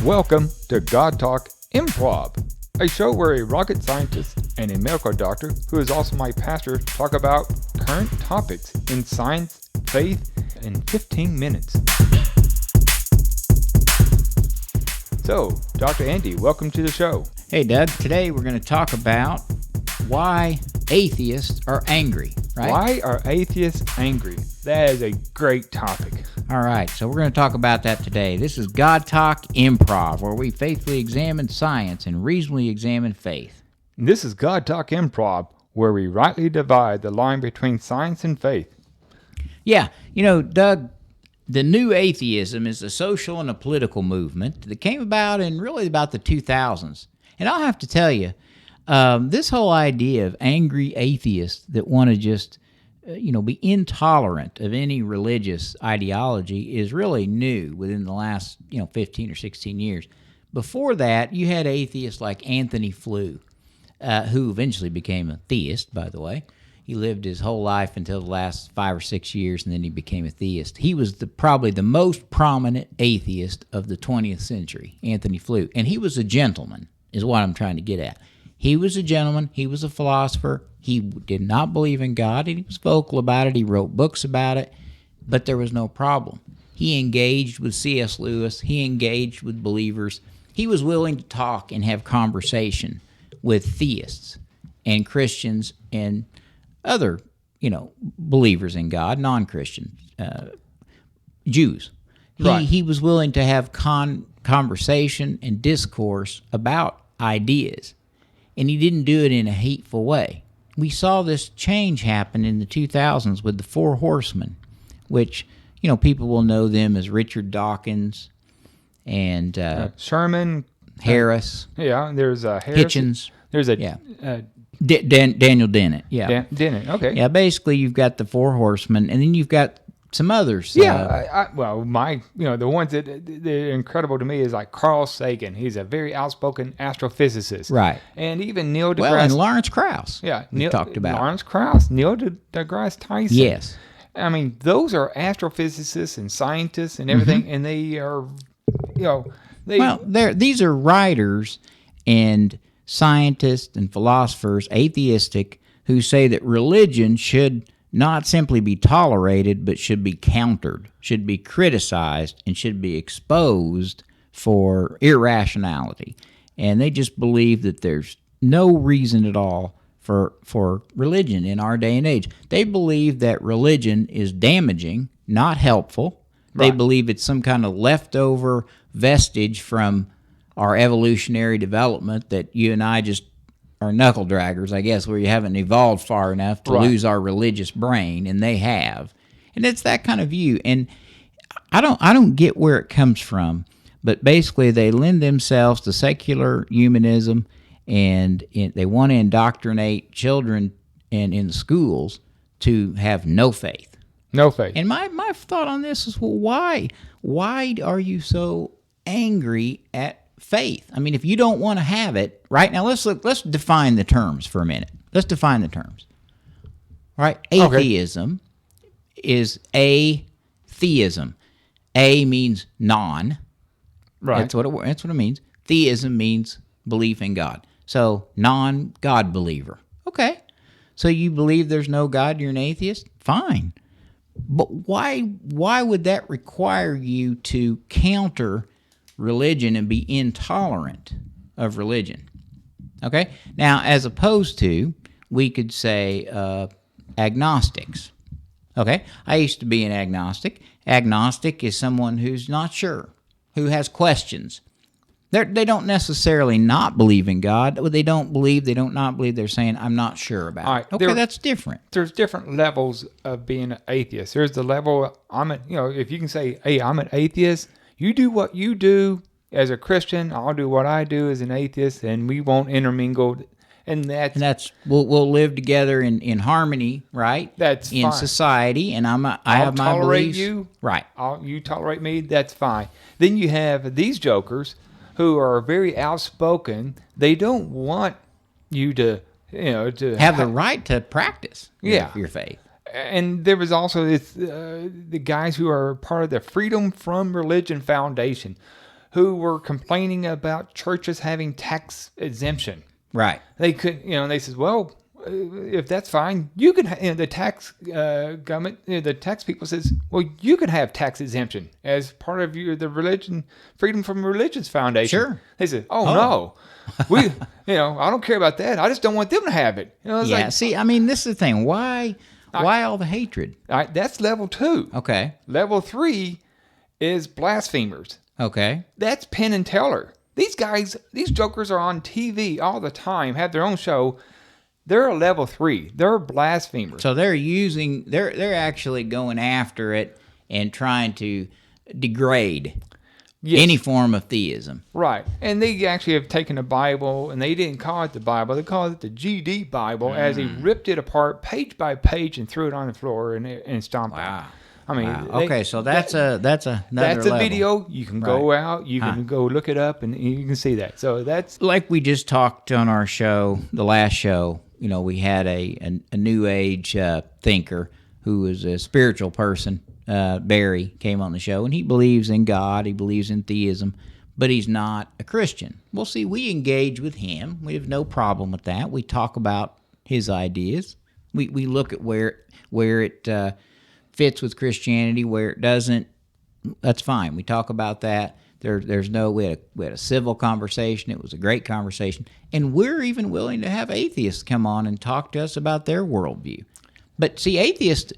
Welcome to God Talk Improv, a show where a rocket scientist and a medical doctor, who is also my pastor, talk about current topics in science, faith, in 15 minutes. So, Dr. Andy, welcome to the show. Hey, Doug. Today we're going to talk about why atheists are angry, right? Why are atheists angry? That is a great topic. All right, so we're going to talk about that today. This is God Talk Improv, where we faithfully examine science and reasonably examine faith. And this is God Talk Improv, where we rightly divide the line between science and faith. Yeah, you know, Doug, the new atheism is a social and a political movement that came about in really about the 2000s. And I'll have to tell you, this whole idea of angry atheists that want to just be intolerant of any religious ideology is really new within the last, 15 or 16 years. Before that, you had atheists like Anthony Flew, who eventually became a theist, by the way. He lived his whole life until the last 5 or 6 years, and then he became a theist. He was probably the most prominent atheist of the 20th century, Anthony Flew. And he was a gentleman, is what I'm trying to get at. He was a gentleman. He was a philosopher. He did not believe in God, and he was vocal about it. He wrote books about it, but there was no problem. He engaged with C.S. Lewis. He engaged with believers. He was willing to talk and have conversation with theists and Christians and other, believers in God, non-Christian Jews. He was willing to have conversation and discourse about ideas, and he didn't do it in a hateful way. We saw this change happen in the 2000s with the Four Horsemen, which, people will know them as Richard Dawkins and Sherman, Harris. There's Harris. Hitchens. There's Daniel Dennett. Yeah. Dennett, okay. Yeah, basically you've got the Four Horsemen, and then you've got some others. The ones that they're incredible to me is like Carl Sagan. He's a very outspoken astrophysicist. Right. And even Neil deGrasse. Well, and Lawrence Krauss. Yeah. Talked about. Lawrence Krauss, Neil deGrasse Tyson. Yes. I mean, those are astrophysicists and scientists and everything, and they are, these are writers and scientists and philosophers, atheistic, who say that religion should not simply be tolerated, but should be countered, should be criticized, and should be exposed for irrationality. And they just believe that there's no reason at all for religion in our day and age. They believe that religion is damaging, not helpful. Right. They believe it's some kind of leftover vestige from our evolutionary development that you and I just are knuckle draggers, I guess, where you haven't evolved far enough to lose our religious brain, and they have. And it's that kind of view. And I don't get where it comes from, but basically they lend themselves to secular humanism, and they want to indoctrinate children in the schools to have no faith. No faith. And my thought on this is, well, why are you so angry at faith? I mean, if you don't want to have it, right? Now let's define the terms for a minute. Let's define the terms. All right? Atheism is atheism. A means non. Right. That's what it means. Theism means belief in God. So non-God believer. Okay. So you believe there's no God, you're an atheist? Fine. But why would that require you to counter religion and be intolerant of religion? Okay? Now, as opposed to, we could say agnostics. Okay? I used to be an agnostic. Agnostic is someone who's not sure, who has questions. They don't necessarily not believe in God. They don't not believe. They're saying, I'm not sure about it. Right. Okay, that's different. There's different levels of being an atheist. There's the level, if you can say, hey, I'm an atheist, you do what you do as a Christian, I'll do what I do as an atheist, and we won't intermingle. And that's we'll live together in harmony, right? That's in fine. Society, and I have my tolerate beliefs. You, right? You tolerate me. That's fine. Then you have these jokers who are very outspoken. They don't want you to have the right to practice your faith. And there was also the guys who are part of the Freedom from Religion Foundation, who were complaining about churches having tax exemption. Right. They could, they says, well, if that's fine, you can. The tax government, the tax people says, well, you can have tax exemption as part of the religion, Freedom from Religions Foundation. Sure. They said, no, we, I don't care about that. I just don't want them to have it. See, I mean, this is the thing. Why all the hatred? All right, that's level 2. Okay. Level 3 is blasphemers. Okay. That's Penn and Teller. These guys, these jokers are on TV all the time, have their own show. They're a level 3. They're blasphemers. So they're actually going after it and trying to degrade any form of theism. Right. And they actually have taken the Bible, and they didn't call it the Bible. They called it the GD Bible, as he ripped it apart page by page and threw it on the floor and stomped it. I mean, okay, so that's another that's a level. video. You can go out, you can go look it up, and you can see that. So that's like we just talked on our show, the last show. We had a New Age thinker who was a spiritual person. Barry came on the show, and he believes in God. He believes in theism, but he's not a Christian. Well, see, we engage with him. We have no problem with that. We talk about his ideas. We look at where it fits with Christianity, where it doesn't. That's fine. We talk about that. We had a civil conversation. It was a great conversation, and we're even willing to have atheists come on and talk to us about their worldview. But see, atheists,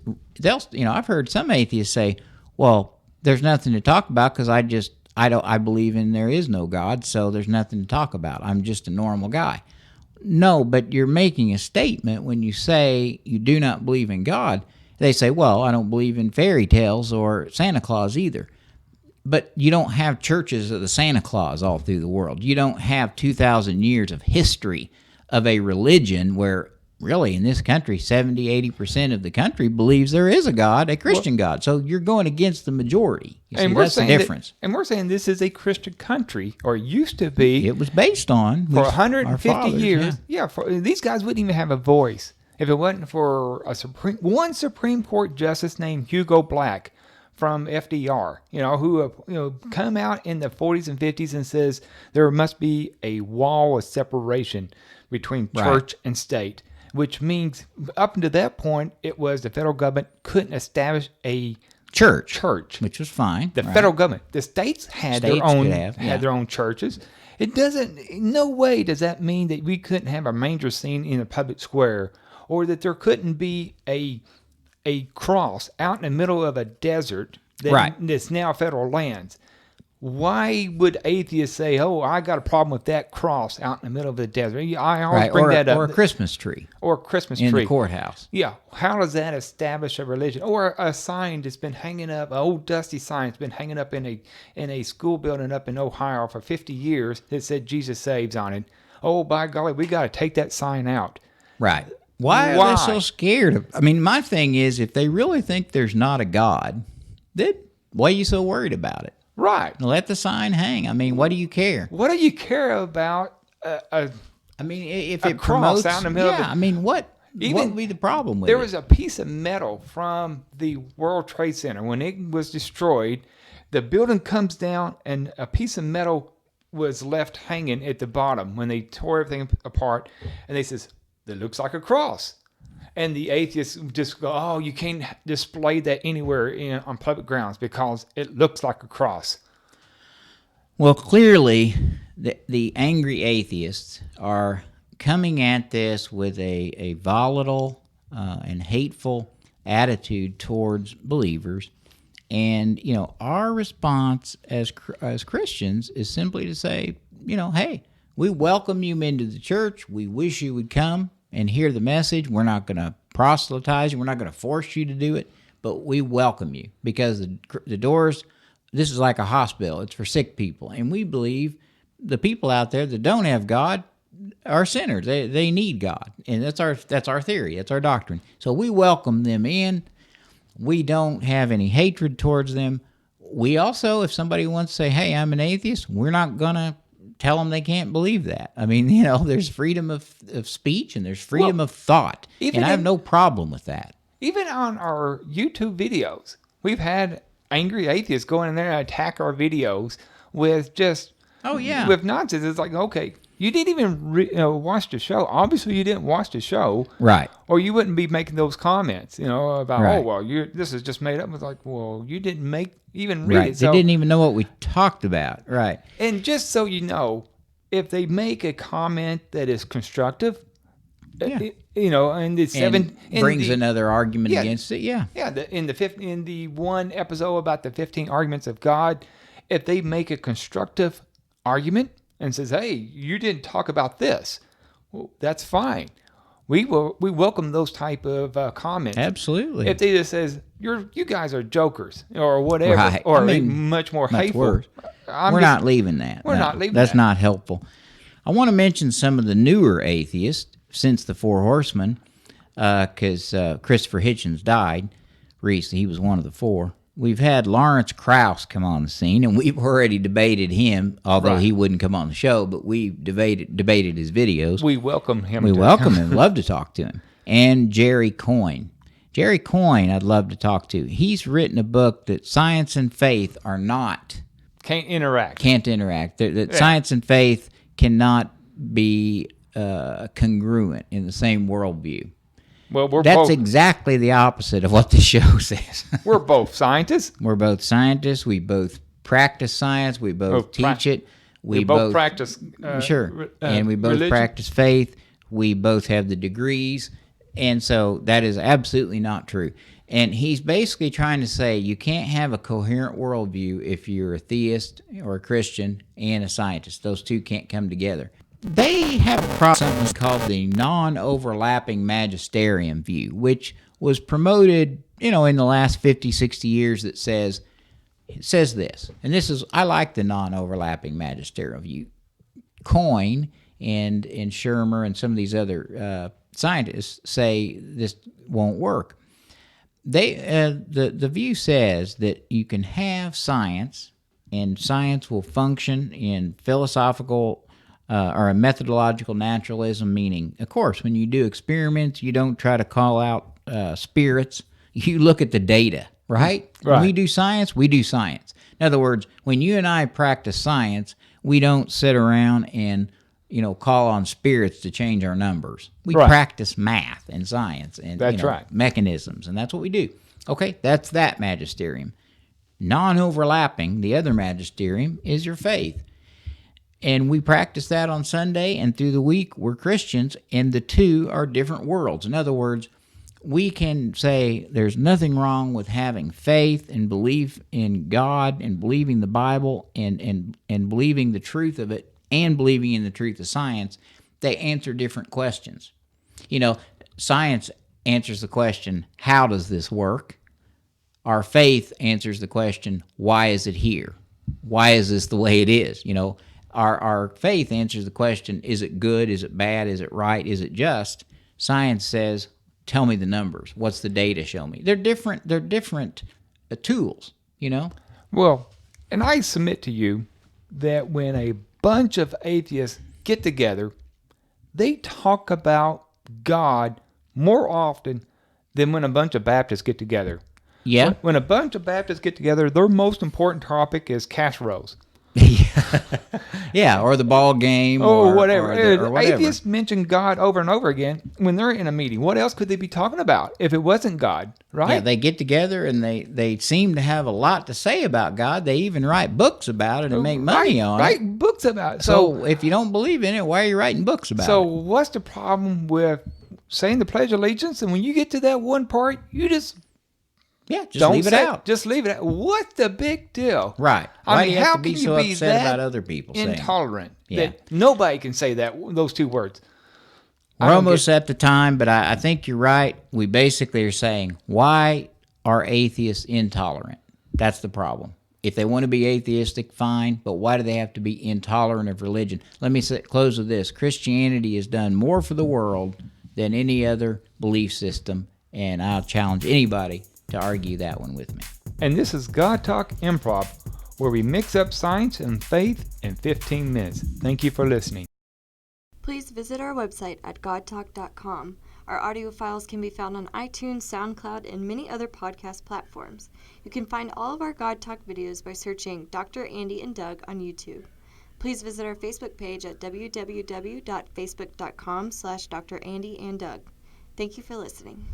I've heard some atheists say, "Well, there's nothing to talk about because I believe in there is no God, so there's nothing to talk about. I'm just a normal guy." No, but you're making a statement when you say you do not believe in God. They say, "Well, I don't believe in fairy tales or Santa Claus either." But you don't have churches of the Santa Claus all through the world. You don't have 2,000 years of history of a religion where, really, in this country, 70-80% of the country believes there is a God, a Christian God. So you're going against the majority. That's the difference. And we're saying this is a Christian country, or used to be. It was based on for 150 years. Yeah, these guys wouldn't even have a voice if it wasn't for one Supreme Court justice named Hugo Black from FDR, who come out in the 40s and 50s and says there must be a wall of separation between church and state, which means up until that point, it was the federal government couldn't establish a church, which was fine. The federal government, the states had their own churches. It doesn't. No way does that mean that we couldn't have a manger scene in a public square, or that there couldn't be a cross out in the middle of a desert that's now federal lands. Why would atheists say, "Oh, I got a problem with that cross out in the middle of the desert"? I always bring that up. Or a Christmas tree. In the courthouse. Yeah. How does that establish a religion? Or a sign that's been hanging up, an old dusty sign that's been hanging up in a school building up in Ohio for 50 years that said Jesus saves on it. Oh, by golly, we got to take that sign out. Right. Why are they so scared? My thing is, if they really think there's not a God, then why are you so worried about it? Right. Let the sign hang. What do you care? What do you care about if it cross promotes, out in the middle of it? What would be the problem with it? There was a piece of metal from the World Trade Center. When it was destroyed, the building comes down and a piece of metal was left hanging at the bottom when they tore everything apart. And they says, "That looks like a cross." And the atheists just go, "Oh, you can't display that anywhere on public grounds because it looks like a cross." Well, clearly, the angry atheists are coming at this with a volatile and hateful attitude towards believers. And, our response as Christians is simply to say, hey, we welcome you into the church. We wish you would come and hear the message. We're not going to proselytize you. We're not going to force you to do it, but we welcome you because the doors, this is like a hospital. It's for sick people. And we believe the people out there that don't have God are sinners. They need God. And that's our theory. That's our doctrine. So we welcome them in. We don't have any hatred towards them. We also, if somebody wants to say, "Hey, I'm an atheist," we're not going to tell them they can't believe that. There's freedom of speech and there's freedom of thought. And I have no problem with that. Even on our YouTube videos, we've had angry atheists go in there and attack our videos with just with nonsense. It's like, okay, you didn't even watch the show. Obviously, you didn't watch the show, right? Or you wouldn't be making those comments, about right. oh well, this is just made up. It's like, well, you didn't even read right. it. They didn't even know what we talked about, right? And just so you know, if they make a comment that is constructive, and the brings another argument against it, in the one episode about the 15 arguments of God, if they make a constructive argument and says, hey, you didn't talk about this, well, that's fine. We welcome those type of comments. Absolutely. If they just says you guys are jokers or whatever, right. or much hateful, worse. We're not leaving that. We're not leaving. That's not helpful. I want to mention some of the newer atheists since the Four Horsemen, because Christopher Hitchens died recently. He was one of the four. We've had Lawrence Krauss come on the scene, and we've already debated him, although he wouldn't come on the show, but we debated his videos. We welcome him. We welcome him. Love to talk to him. And Jerry Coyne. Jerry Coyne, I'd love to talk to. He's written a book that science and faith are not... Can't interact. That science and faith cannot be congruent in the same worldview. Well, that's exactly the opposite of what the show says. We're both scientists. We're both scientists. We both practice science. We both teach it. We both practice. And we both religion. practice faith. We both have the degrees. And so that is absolutely not true. And he's basically trying to say you can't have a coherent worldview if you're a theist or a Christian and a scientist. Those two can't come together. They have a process called the non-overlapping magisterium view, which was promoted, in the last 50, 60 years that says this. And I like the non-overlapping magisterium view. Coyne and Shermer and some of these other scientists say this won't work. The view says that you can have science, and science will function in philosophical or a methodological naturalism, meaning, of course, when you do experiments, you don't try to call out spirits. You look at the data, right? When we do science, we do science. In other words, when you and I practice science, we don't sit around and call on spirits to change our numbers. We practice math and science and mechanisms, and that's what we do. Okay, that's that magisterium. Non-overlapping, the other magisterium, is your faith. And we practice that on Sunday, and through the week, we're Christians, and the two are different worlds. In other words, we can say there's nothing wrong with having faith and belief in God and believing the Bible and believing the truth of it and believing in the truth of science. They answer different questions. Science answers the question, how does this work? Our faith answers the question, why is it here? Why is this the way it is? Our faith answers the question, is it good? Is it bad? Is it right? Is it just? Science says, tell me the numbers. What's the data show me? They're different tools, Well, and I submit to you that when a bunch of atheists get together, they talk about God more often than when a bunch of Baptists get together. Yeah. When a bunch of Baptists get together, their most important topic is casseroles. Yeah, or the ball game, or whatever. Or whatever. Atheists mention God over and over again when they're in a meeting. What else could they be talking about if it wasn't God, right? Yeah, they get together and they seem to have a lot to say about God. They even write books about it and make money on it. Write books about it. So if you don't believe in it, why are you writing books about it? So what's the problem with saying the Pledge of Allegiance, and when you get to that one part, you just... leave it out. Just leave it out. What's the big deal? Right. I mean, how can you be you so be upset that about other people intolerant saying? that nobody can say those two words? We're almost at the time, but I think you're right. We basically are saying, why are atheists intolerant? That's the problem. If they want to be atheistic, fine, but why do they have to be intolerant of religion? Let me close with this. Christianity has done more for the world than any other belief system, and I'll challenge anybody to argue that one with me. And this is God Talk Improv, where we mix up science and faith in 15 minutes. Thank you for listening. Please visit our website at godtalk.com, Our audio files can be found on iTunes, SoundCloud, and many other podcast platforms. You can find all of our God Talk videos by searching Dr. Andy and Doug on YouTube. Please visit our Facebook page at www.facebook.com/Dr. Andy and Doug. Thank you for listening.